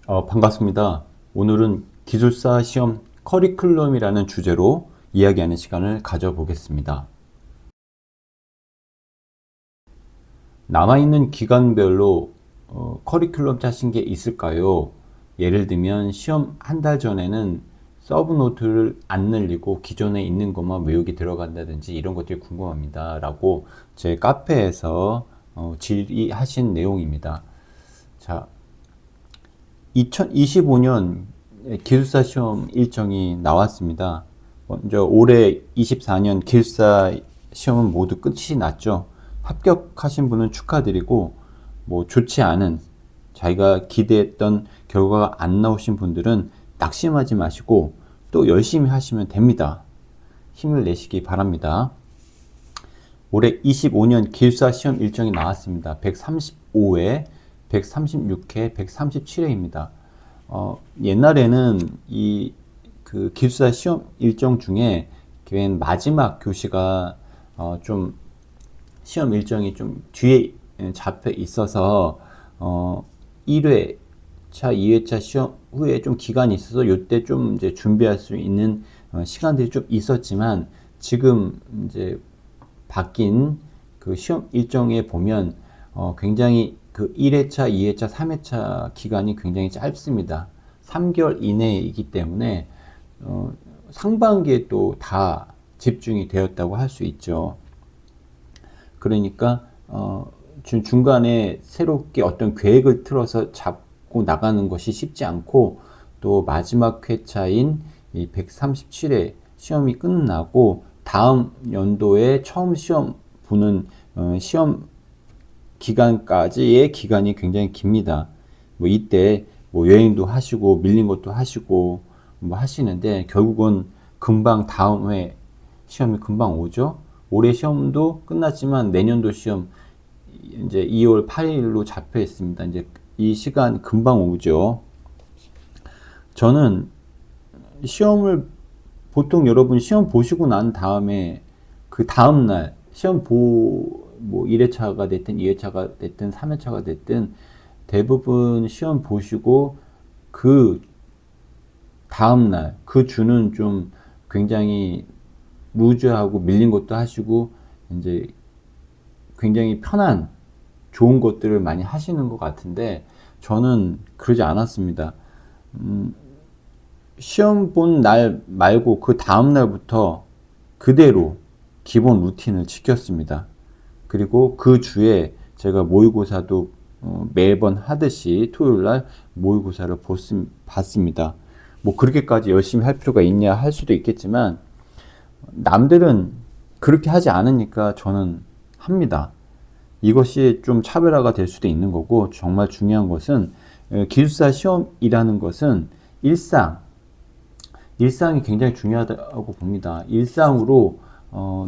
반갑습니다. 오늘은 기술사 시험 커리큘럼이라는 주제로 이야기하는 시간을 가져보겠습니다. 남아있는 기간별로 커리큘럼 짜신 게 있을까요? 예를 들면 시험 한 달 전에는 서브 노트를 안 늘리고 기존에 있는 것만 외우기 들어간다든지 이런 것들이 궁금합니다. 라고 제 카페에서 질의하신 내용입니다. 자, 2025년 기술사 시험 일정이 나왔습니다. 먼저 올해 24년 기술사 시험은 모두 끝이 났죠. 합격하신 분은 축하드리고, 좋지 않은 자기가 기대했던 결과가 안 나오신 분들은 낙심하지 마시고 또 열심히 하시면 됩니다. 힘을 내시기 바랍니다. 올해 25년 기술사 시험 일정이 나왔습니다. 135회, 136회, 137회입니다. 옛날에는 그 기술사 시험 일정 중에 맨 마지막 교시가 좀 시험 일정이 좀 뒤에 잡혀 있어서 1회차, 2회차 시험 후에 좀 기간이 있어서 이때 좀 이제 준비할 수 있는 시간들이 좀 있었지만 지금 이제 바뀐 그 시험 일정에 보면 굉장히 그 1회차, 2회차, 3회차 기간이 굉장히 짧습니다. 3개월 이내이기 때문에 상반기에 또 다 집중이 되었다고 할 수 있죠. 그러니까 중간에 새롭게 어떤 계획을 틀어서 잡고 나가는 것이 쉽지 않고 또 마지막 회차인 이 137회 시험이 끝나고 다음 연도에 처음 시험 보는 시험 기간까지의 기간이 굉장히 깁니다. 이때 여행도 하시고 밀린 것도 하시고 하시는데 결국은 금방 다음 해 시험이 금방 오죠. 올해 시험도 끝났지만 내년도 시험 이제 2월 8일로 잡혀 있습니다. 이제 이 시간 금방 오죠. 저는 시험을 보통 여러분 시험 보시고 난 다음에 그 다음날 시험 1회차가 됐든 2회차가 됐든 3회차가 됐든 대부분 시험 보시고 그 다음날 그 주는 좀 굉장히 루즈하고 밀린 것도 하시고 이제 굉장히 편한 좋은 것들을 많이 하시는 것 같은데 저는 그러지 않았습니다. 시험 본 날 말고 그 다음 날부터 그대로 기본 루틴을 지켰습니다. 그리고 그 주에 제가 모의고사도 매번 하듯이 토요일 날 모의고사를 봤습니다. 그렇게까지 열심히 할 필요가 있냐 할 수도 있겠지만 남들은 그렇게 하지 않으니까 저는 합니다. 이것이 좀 차별화가 될 수도 있는 거고 정말 중요한 것은 기술사 시험이라는 것은 일상이 굉장히 중요하다고 봅니다. 일상으로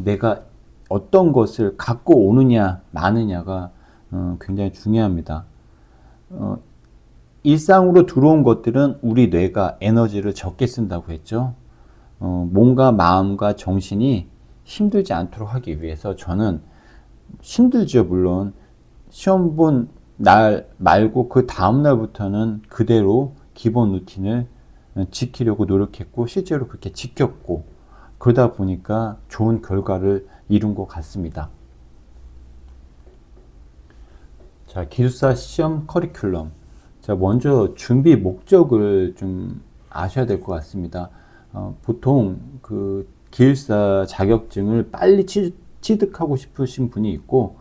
내가 어떤 것을 갖고 오느냐 마느냐가 굉장히 중요합니다. 일상으로 들어온 것들은 우리 뇌가 에너지를 적게 쓴다고 했죠. 몸과 마음과 정신이 힘들지 않도록 하기 위해서 저는 힘들죠. 물론 시험 본 날 말고 그 다음 날부터는 그대로 기본 루틴을 지키려고 노력했고 실제로 그렇게 지켰고 그러다 보니까 좋은 결과를 이룬 것 같습니다. 자, 기술사 시험 커리큘럼. 자, 먼저 준비 목적을 좀 아셔야 될 것 같습니다. 보통 그 기술사 자격증을 빨리 취득하고 싶으신 분이 있고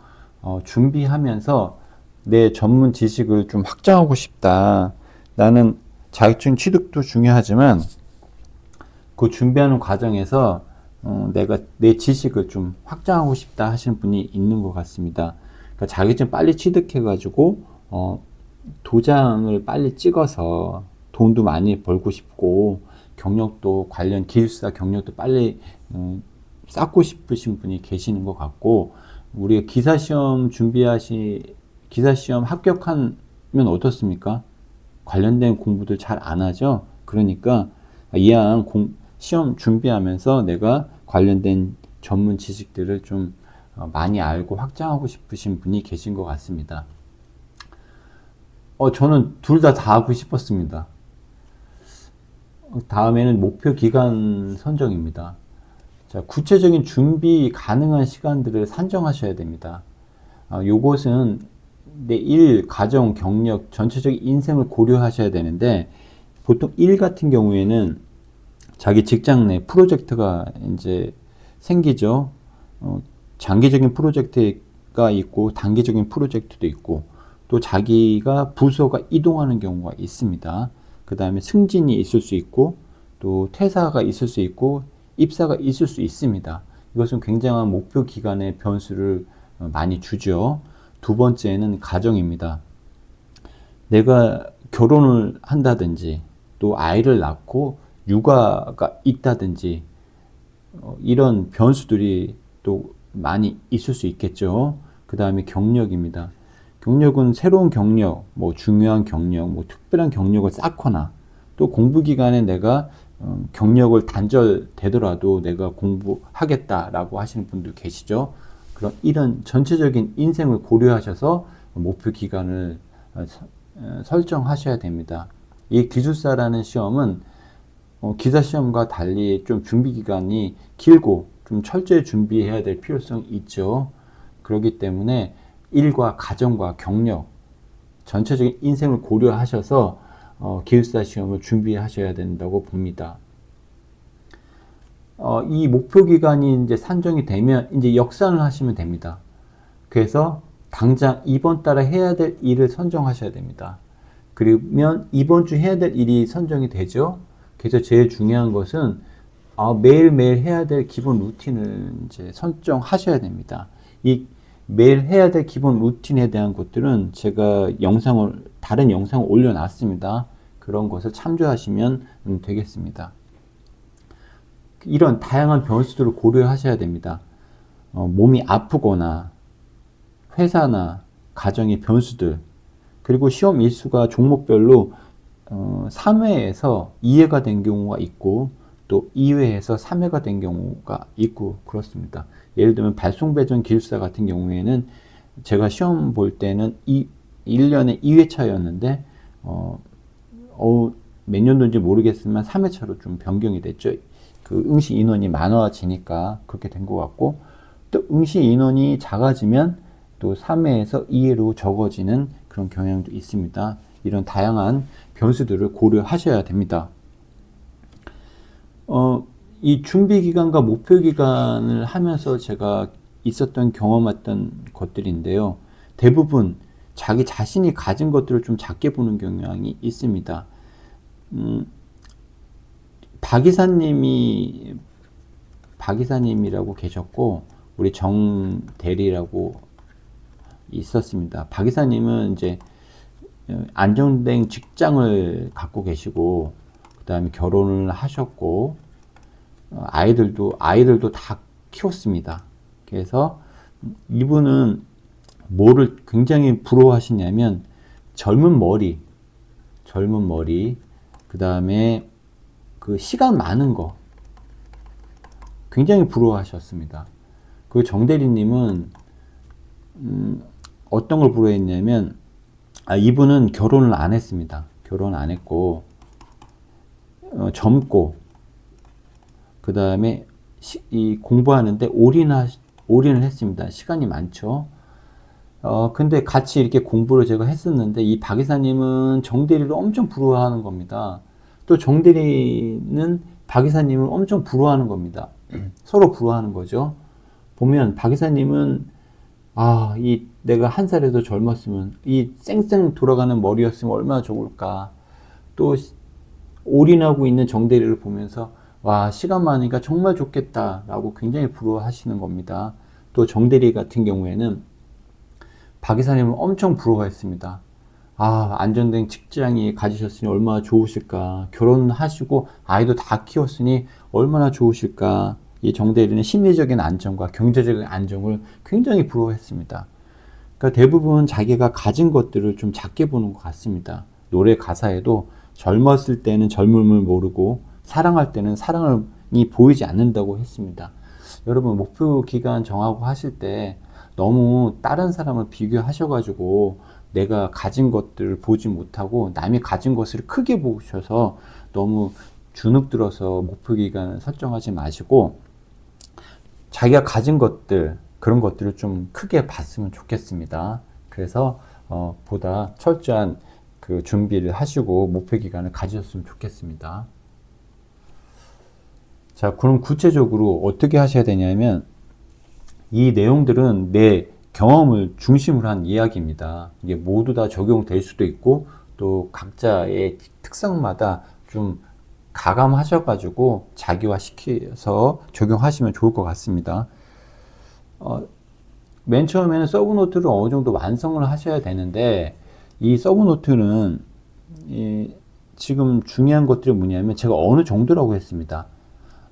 준비하면서 내 전문 지식을 좀 확장하고 싶다. 나는 자격증 취득도 중요하지만 그 준비하는 과정에서 내가 내 지식을 좀 확장하고 싶다 하시는 분이 있는 것 같습니다. 그러니까 자격증 빨리 취득해가지고 도장을 빨리 찍어서 돈도 많이 벌고 싶고 경력도 관련 기술사 경력도 빨리 쌓고 싶으신 분이 계시는 것 같고 우리가 기사시험 기사시험 합격하면 어떻습니까? 관련된 공부들 잘 안 하죠. 그러니까 이왕 시험 준비하면서 내가 관련된 전문 지식들을 좀 많이 알고 확장하고 싶으신 분이 계신 것 같습니다. 저는 둘 다 하고 싶었습니다. 다음에는 목표 기간 선정입니다. 자, 구체적인 준비 가능한 시간들을 산정하셔야 됩니다. 요것은 내 일, 가정, 경력, 전체적인 인생을 고려하셔야 되는데, 보통 일 같은 경우에는 자기 직장 내 프로젝트가 이제 생기죠. 장기적인 프로젝트가 있고, 단기적인 프로젝트도 있고, 또 자기가 부서가 이동하는 경우가 있습니다. 그 다음에 승진이 있을 수 있고, 또 퇴사가 있을 수 있고, 입사가 있을 수 있습니다. 이것은 굉장한 목표 기간의 변수를 많이 주죠. 두 번째는 가정입니다. 내가 결혼을 한다든지, 또 아이를 낳고 육아가 있다든지, 이런 변수들이 또 많이 있을 수 있겠죠. 그 다음에 경력입니다. 경력은 새로운 경력, 뭐 중요한 경력, 뭐 특별한 경력을 쌓거나, 또 공부 기간에 내가 경력을 단절되더라도 내가 공부하겠다라고 하시는 분들 계시죠. 그럼 이런 전체적인 인생을 고려하셔서 목표 기간을 설정하셔야 됩니다. 이 기술사라는 시험은 기사 시험과 달리 좀 준비 기간이 길고 좀 철저히 준비해야 될 필요성이 있죠. 그렇기 때문에 일과 가정과 경력, 전체적인 인생을 고려하셔서 기술사 시험을 준비하셔야 된다고 봅니다. 이 목표 기간이 이제 산정이 되면 이제 역산을 하시면 됩니다. 그래서 당장 이번 달에 해야 될 일을 선정하셔야 됩니다. 그러면 이번 주 해야 될 일이 선정이 되죠. 그래서 제일 중요한 것은 매일매일 해야 될 기본 루틴을 이제 선정하셔야 됩니다. 이 매일 해야 될 기본 루틴에 대한 것들은 제가 다른 영상을 올려놨습니다. 그런 것을 참조하시면 되겠습니다. 이런 다양한 변수들을 고려하셔야 됩니다. 몸이 아프거나 회사나 가정의 변수들, 그리고 시험 일수가 종목별로 3회에서 2회가 된 경우가 있고, 또 2회에서 3회가 된 경우가 있고 그렇습니다. 예를 들면 발송배전 기술사 같은 경우에는 제가 시험 볼 때는 1년에 2회차였는데 몇 년도인지 모르겠지만 3회차로 좀 변경이 됐죠. 그 응시 인원이 많아지니까 그렇게 된 것 같고, 또 응시 인원이 작아지면 또 3회에서 2회로 적어지는 그런 경향도 있습니다. 이런 다양한 변수들을 고려하셔야 됩니다. 이 준비 기간과 목표 기간을 하면서 제가 경험했던 것들인데요. 대부분 자기 자신이 가진 것들을 좀 작게 보는 경향이 있습니다. 박이사님이라고 계셨고, 우리 정대리라고 있었습니다. 박이사님은 이제 안정된 직장을 갖고 계시고, 그 다음에 결혼을 하셨고, 아이들도 다 키웠습니다. 그래서 이분은 뭐를 굉장히 부러워하시냐면 젊은 머리, 그 다음에 그 시간 많은 거 굉장히 부러워하셨습니다. 그 정대리님은 어떤 걸 부러워했냐면 이분은 결혼을 안 했습니다. 결혼 안 했고 젊고, 그 다음에 공부하는데 올인을 했습니다. 시간이 많죠. 근데 같이 이렇게 공부를 제가 했었는데, 이 박 이사님은 정대리를 엄청 부러워하는 겁니다. 또 정대리는 박 이사님을 엄청 부러워하는 겁니다. 서로 부러워하는 거죠. 보면 박 이사님은 내가 한 살에도 젊었으면, 이 쌩쌩 돌아가는 머리였으면 얼마나 좋을까. 또 올인하고 있는 정대리를 보면서 시간 많으니까 정말 좋겠다 라고 굉장히 부러워하시는 겁니다. 또 정대리 같은 경우에는 박 이사님을 엄청 부러워했습니다. 안정된 직장이 가지셨으니 얼마나 좋으실까. 결혼하시고 아이도 다 키웠으니 얼마나 좋으실까. 이 정대리는 심리적인 안정과 경제적인 안정을 굉장히 부러워했습니다. 그러니까 대부분 자기가 가진 것들을 좀 작게 보는 것 같습니다. 노래 가사에도 젊었을 때는 젊음을 모르고 사랑할 때는 사랑이 보이지 않는다고 했습니다. 여러분, 목표 기간 정하고 하실 때 너무 다른 사람을 비교하셔가지고 내가 가진 것들을 보지 못하고 남이 가진 것을 크게 보셔서 너무 주눅 들어서 목표 기간을 설정하지 마시고 자기가 가진 것들, 그런 것들을 좀 크게 봤으면 좋겠습니다. 그래서 보다 철저한 그 준비를 하시고 목표 기간을 가지셨으면 좋겠습니다. 자, 그럼 구체적으로 어떻게 하셔야 되냐면 이 내용들은 내 경험을 중심으로 한 이야기입니다. 이게 모두 다 적용될 수도 있고 또 각자의 특성마다 좀 가감하셔가지고 자기화시켜서 적용하시면 좋을 것 같습니다. 맨 처음에는 서브노트를 어느 정도 완성을 하셔야 되는데 이 서브노트는 지금 중요한 것들이 뭐냐면 제가 어느 정도라고 했습니다.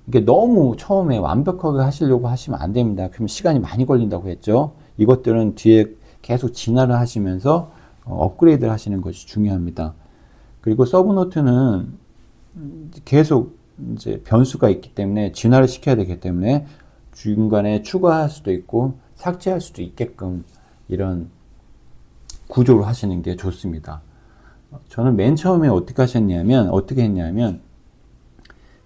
이게 너무 처음에 완벽하게 하시려고 하시면 안 됩니다. 그러면 시간이 많이 걸린다고 했죠. 이것들은 뒤에 계속 진화를 하시면서 업그레이드를 하시는 것이 중요합니다. 그리고 서브노트는 계속 이제 변수가 있기 때문에 진화를 시켜야 되기 때문에 중간에 추가할 수도 있고 삭제할 수도 있게끔 이런 구조로 하시는 게 좋습니다. 저는 맨 처음에 어떻게 했냐면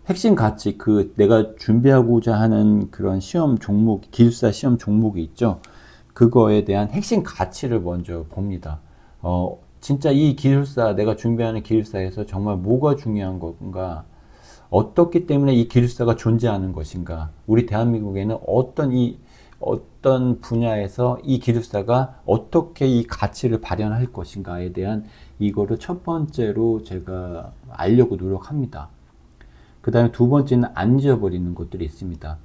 핵심 가치, 내가 준비하고자 하는 그런 시험 종목, 기술사 시험 종목이 있죠. 그거에 대한 핵심 가치를 먼저 봅니다. 진짜 이 기술사, 내가 준비하는 기술사에서 정말 뭐가 중요한 건가? 어떻기 때문에 이 기술사가 존재하는 것인가? 우리 대한민국에는 어떤 분야에서 이 기술사가 어떻게 이 가치를 발현할 것인가에 대한 이거를 첫 번째로 제가 알려고 노력합니다. 그 다음에 두 번째는 안 잊어버리는 것들이 있습니다.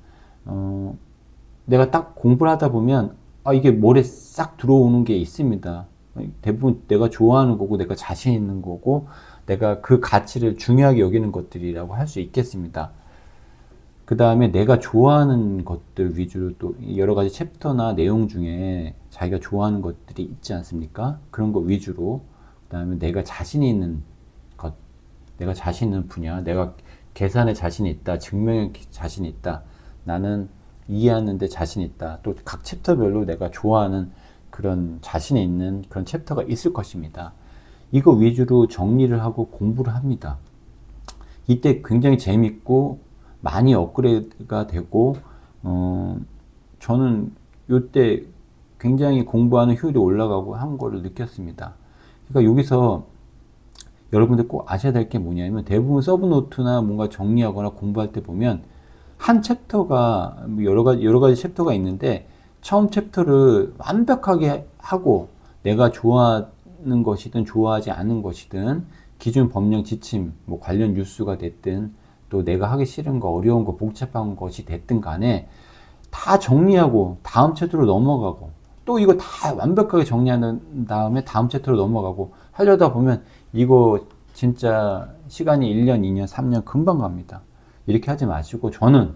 내가 딱 공부를 하다 보면 이게 머리에 싹 들어오는 게 있습니다. 대부분 내가 좋아하는 거고 내가 자신 있는 거고 내가 그 가치를 중요하게 여기는 것들이라고 할 수 있겠습니다. 그 다음에 내가 좋아하는 것들 위주로 또 여러 가지 챕터나 내용 중에 자기가 좋아하는 것들이 있지 않습니까? 그런 거 위주로 그 다음에 내가 자신이 있는 것, 내가 자신 있는 분야, 내가 계산에 자신이 있다, 증명에 자신이 있다, 나는 이해하는 데 자신이 있다, 또 각 챕터별로 내가 좋아하는 그런 자신이 있는 그런 챕터가 있을 것입니다. 이거 위주로 정리를 하고 공부를 합니다. 이때 굉장히 재밌고 많이 업그레이드가 되고 저는 이때 굉장히 공부하는 효율이 올라가고 한 거를 느꼈습니다. 그러니까 여기서 여러분들 꼭 아셔야 될 게 뭐냐면 대부분 서브노트나 뭔가 정리하거나 공부할 때 보면 한 챕터가 여러 가지 챕터가 있는데 처음 챕터를 완벽하게 하고 내가 좋아하는 것이든 좋아하지 않는 것이든 기준 법령 지침 뭐 관련 뉴스가 됐든 또 내가 하기 싫은 거 어려운 거 복잡한 것이 됐든 간에 다 정리하고 다음 챕터로 넘어가고 또 이거 다 완벽하게 정리한 다음에 다음 챕터로 넘어가고 하려다 보면 이거 진짜 시간이 1년, 2년, 3년 금방 갑니다. 이렇게 하지 마시고 저는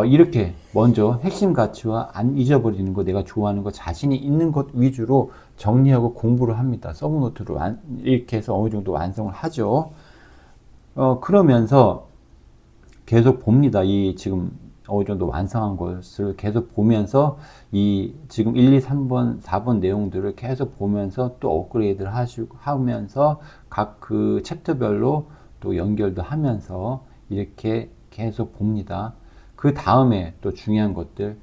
이렇게 먼저 핵심 가치와 안 잊어버리는 거, 내가 좋아하는 거, 자신이 있는 것 위주로 정리하고 공부를 합니다. 서브노트로 이렇게 해서 어느 정도 완성을 하죠. 그러면서 계속 봅니다. 이 지금 어느 정도 완성한 것을 계속 보면서 이 지금 1, 2, 3번, 4번 내용들을 계속 보면서 또 업그레이드를 하면서 각 그 챕터별로 또 연결도 하면서 이렇게 계속 봅니다. 그 다음에 또 중요한 것들,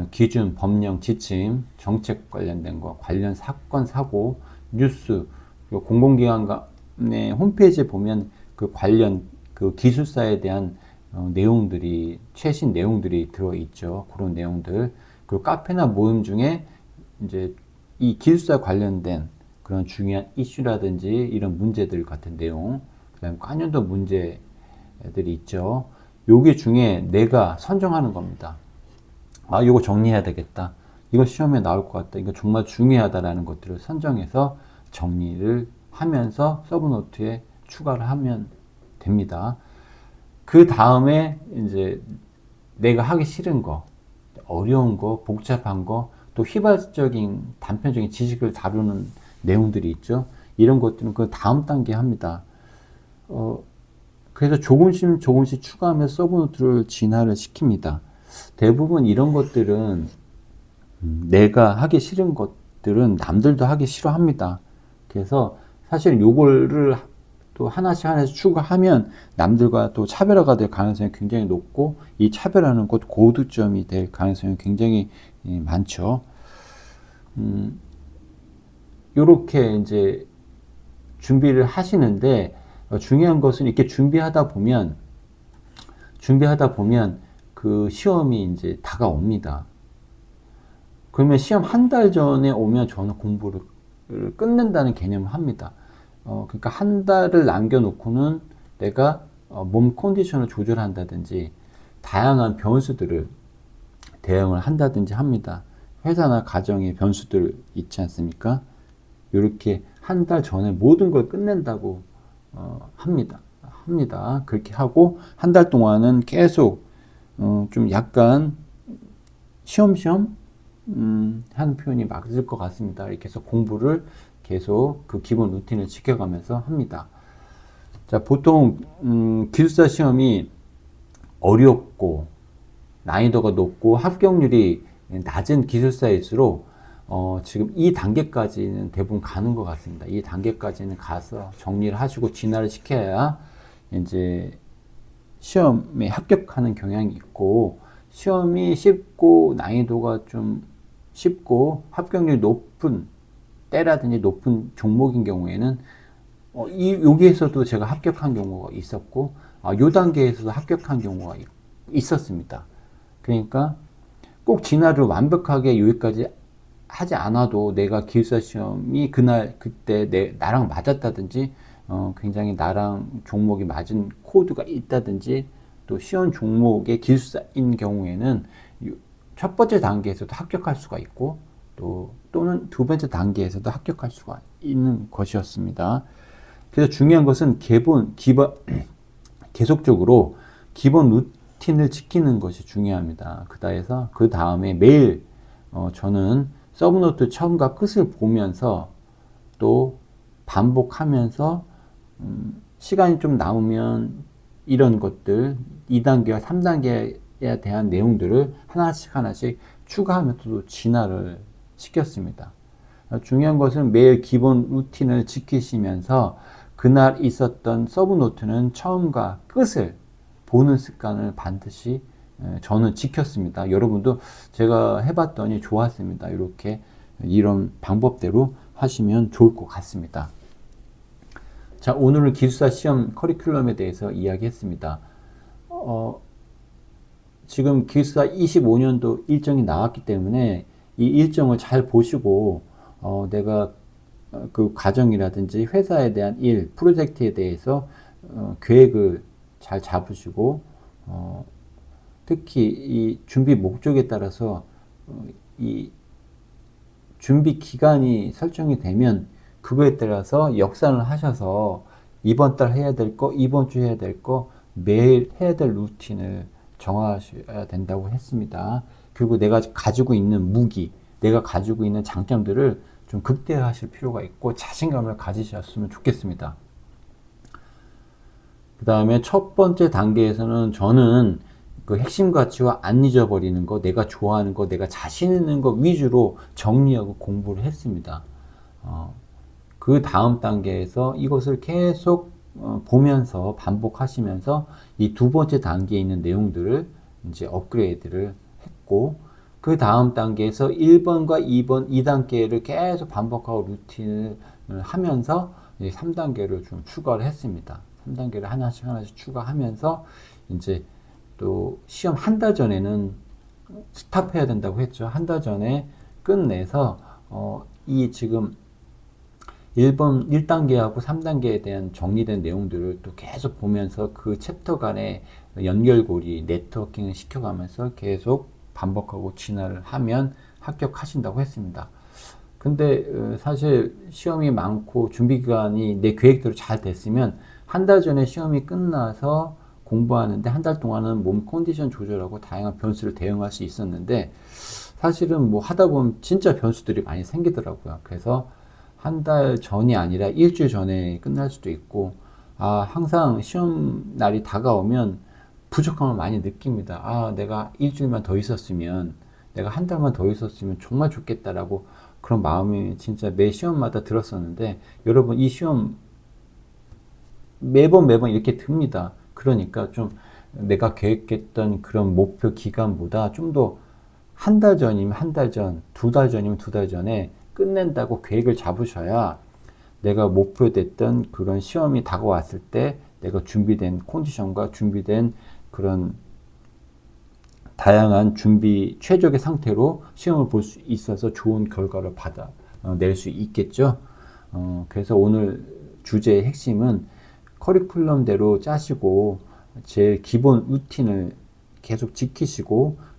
기준, 법령, 지침, 정책 관련된 거, 관련 사건, 사고, 뉴스, 공공기관의 홈페이지에 보면 그 관련 그 기술사에 대한 내용들이, 최신 내용들이 들어있죠. 그런 내용들. 그리고 카페나 모임 중에 이제 이 기술사 관련된 그런 중요한 이슈라든지 이런 문제들 같은 내용, 그 다음에 관련도 문제들이 있죠. 요게 중에 내가 선정하는 겁니다. 이거 정리해야 되겠다. 이거 시험에 나올 것 같다. 이거 정말 중요하다라는 것들을 선정해서 정리를 하면서 서브노트에 추가를 하면 됩니다. 그 다음에 이제 내가 하기 싫은 거, 어려운 거, 복잡한 거, 또 휘발적인 단편적인 지식을 다루는 내용들이 있죠. 이런 것들은 그 다음 단계 합니다. 그래서 조금씩 추가하면서 서브노트를 진화를 시킵니다. 대부분 이런 것들은 내가 하기 싫은 것, 것들은 남들도 하기 싫어합니다. 그래서 사실 요거를 또 하나씩 하나씩 추가하면 남들과 또 차별화가 될 가능성이 굉장히 높고, 이 차별화는 곧 고득점이 될 가능성이 굉장히 많죠. 요렇게 이제 준비를 하시는데, 중요한 것은 이렇게 준비하다 보면 그 시험이 이제 다가옵니다. 그러면 시험 한 달 전에 오면 저는 공부를 끝낸다는 개념을 합니다. 그러니까 한 달을 남겨놓고는 내가 몸 컨디션을 조절한다든지 다양한 변수들을 대응을 한다든지 합니다. 회사나 가정의 변수들 있지 않습니까? 이렇게 한 달 전에 모든 걸 끝낸다고 합니다. 그렇게 하고 한 달 동안은 계속 좀 약간 쉬엄쉬엄 하는 표현이 맞을 것 같습니다. 이렇게 해서 공부를 계속 그 기본 루틴을 지켜가면서 합니다. 자, 보통 기숙사 시험이 어렵고 난이도가 높고 합격률이 낮은 기숙사일수록 지금 이 단계까지는 대부분 가는 것 같습니다. 이 단계까지는 가서 정리를 하시고 진화를 시켜야 이제 시험에 합격하는 경향이 있고, 시험이 쉽고 난이도가 좀 쉽고 합격률이 높은 때라든지 높은 종목인 경우에는 여기에서도 제가 합격한 경우가 있었고, 요 단계에서도 합격한 경우가 있었습니다. 그러니까 꼭 진화를 완벽하게 여기까지 하지 않아도 내가 기숙사 시험이 그날 그때 나랑 맞았다든지 굉장히 나랑 종목이 맞은 코드가 있다든지, 또 시험 종목의 기숙사인 경우에는 첫 번째 단계에서도 합격할 수가 있고, 또는 두 번째 단계에서도 합격할 수가 있는 것이었습니다. 그래서 중요한 것은 계속적으로 기본 루틴을 지키는 것이 중요합니다. 그 다음에 매일 저는 서브노트 처음과 끝을 보면서 또 반복하면서 시간이 좀 남으면 이런 것들 2단계와 3단계에 대한 내용들을 하나씩 추가하면서 또 진화를 시켰습니다. 중요한 것은 매일 기본 루틴을 지키시면서 그날 있었던 서브노트는 처음과 끝을 보는 습관을 반드시 저는 지켰습니다. 여러분도 제가 해봤더니 좋았습니다. 이런 방법대로 하시면 좋을 것 같습니다. 자, 오늘은 기숙사 시험 커리큘럼에 대해서 이야기했습니다. 지금 기숙사 25년도 일정이 나왔기 때문에 이 일정을 잘 보시고 내가 그 과정이라든지 회사에 대한 일, 프로젝트에 대해서 계획을 잘 잡으시고 특히 이 준비 목적에 따라서 이 준비 기간이 설정이 되면 그거에 따라서 역산을 하셔서 이번 달 해야 될 거, 이번 주 해야 될 거, 매일 해야 될 루틴을 정하셔야 된다고 했습니다. 그리고 내가 가지고 있는 무기, 내가 가지고 있는 장점들을 좀 극대화하실 필요가 있고 자신감을 가지셨으면 좋겠습니다. 그 다음에 첫 번째 단계에서는 저는 그 핵심 가치와 안 잊어버리는 거, 내가 좋아하는 거, 내가 자신 있는 거 위주로 정리하고 공부를 했습니다. 그 다음 단계에서 이것을 계속 보면서 반복하시면서 이 두 번째 단계에 있는 내용들을 이제 업그레이드를 했고, 그 다음 단계에서 1번과 2번, 2단계를 계속 반복하고 루틴을 하면서 이제 3단계를 좀 추가를 했습니다. 3단계를 하나씩 추가하면서 이제 또 시험 한 달 전에는 스탑해야 된다고 했죠. 한 달 전에 끝내서 이 지금 1단계하고 3단계에 대한 정리된 내용들을 또 계속 보면서 그 챕터 간의 연결고리, 네트워킹을 시켜가면서 계속 반복하고 진화를 하면 합격하신다고 했습니다. 근데 사실 시험이 많고 준비 기간이 내 계획대로 잘 됐으면 한 달 전에 시험이 끝나서 공부하는데 한 달 동안은 몸 컨디션 조절하고 다양한 변수를 대응할 수 있었는데, 사실은 뭐 하다 보면 진짜 변수들이 많이 생기더라고요. 그래서 한 달 전이 아니라 일주일 전에 끝날 수도 있고, 항상 시험 날이 다가오면 부족함을 많이 느낍니다. 내가 일주일만 더 있었으면, 내가 한 달만 더 있었으면 정말 좋겠다라고 그런 마음이 진짜 매 시험마다 들었었는데, 여러분 이 시험 매번 이렇게 듭니다. 그러니까 좀 내가 계획했던 그런 목표 기간보다 좀 더 한 달 전이면 한 달 전, 두 달 전이면 두 달 전에 끝낸다고 계획을 잡으셔야 내가 목표됐던 그런 시험이 다가왔을 때 내가 준비된 컨디션과 준비된 그런 다양한 준비 최적의 상태로 시험을 볼 수 있어서 좋은 결과를 낼 수 있겠죠. 그래서 오늘 주제의 핵심은 커리큘럼대로 짜시고 제일 기본 루틴을 계속 지키시고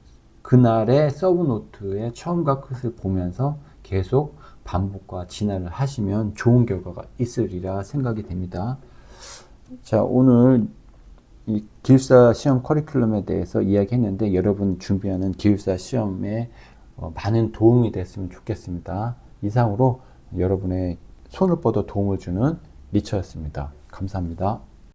그날의 서브노트의 처음과 끝을 보면서 계속 반복과 진화를 하시면 좋은 결과가 있으리라 생각이 됩니다. 자, 오늘 이 기숙사 시험 커리큘럼에 대해서 이야기했는데 여러분 준비하는 기숙사 시험에 많은 도움이 됐으면 좋겠습니다. 이상으로 여러분의 손을 뻗어 도움을 주는 리처였습니다. 감사합니다.